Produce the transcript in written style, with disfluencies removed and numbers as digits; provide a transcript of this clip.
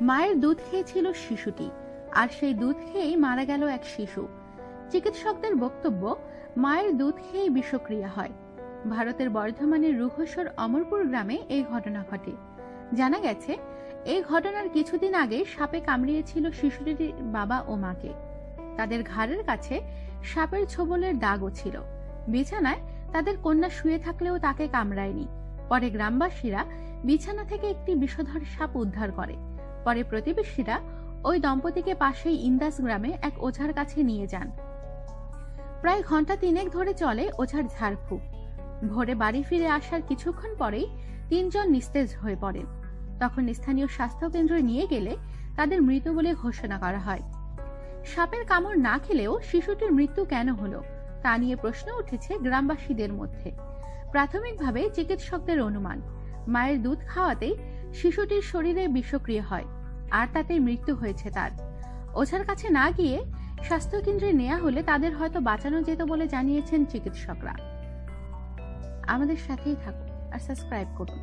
মায়ের দুধ খেয়েছিল শিশুটি, আর সেই দুধ খেয়েই মারা গেল এক শিশু। চিকিৎসকদের বক্তব্য, মায়ের দুধ খেয়েই বিষক্রিয়া হয়। ভারতের বর্ধমানের রুহসর অমরপুর গ্রামে এই ঘটনা ঘটে। জানা গেছে, এই ঘটনার কিছুদিন আগে সাপে কামড়িয়েছিল শিশুটির বাবা ও মাকে। তাদের ঘাড়ের কাছে সাপের ছোবলের দাগও ছিল। বিছানায় তাদের কন্যা শুয়ে থাকলেও তাকে কামড়ায়নি। পরে গ্রামবাসীরা বিছানা থেকে একটি বিষধর সাপ উদ্ধার করে। পরে প্রতিবেশীরা ওই দম্পতিকে পাশেই ইন্দাস গ্রামে এক ওঝার কাছে নিয়ে যান। প্রায় ঘন্টা 3 ধরে চলে ওঝার ঝাড়ফুঁক। ভোরে বাড়ি ফিরে আসার কিছুক্ষণ পরেই 3 জন নিস্তেজ হয়ে পড়েন। তখন স্থানীয় স্বাস্থ্য কেন্দ্রে নিয়ে গেলে তাদের মৃত বলে ঘোষণা করা হয়। সাপের কামড় না খেলেও শিশুটির মৃত্যু কেন হলো তা নিয়ে প্রশ্ন উঠেছে গ্রামবাসীদের মধ্যে। প্রাথমিকভাবে চিকিৎসকদের অনুমান, মায়ের দুধ খাওয়াতেই শিশুটির শরীরে বিষক্রিয়া হয়, আর তাতেই মৃত্যু হয়েছে তার। ওঝার কাছে না গিয়ে স্বাস্থ্য কেন্দ্রে নেওয়া হলে তাদের হয়তো বাঁচানো যেত বলে জানিয়েছেন চিকিৎসকরা। আমাদের সাথেই থাকুন আর সাবস্ক্রাইব করুন।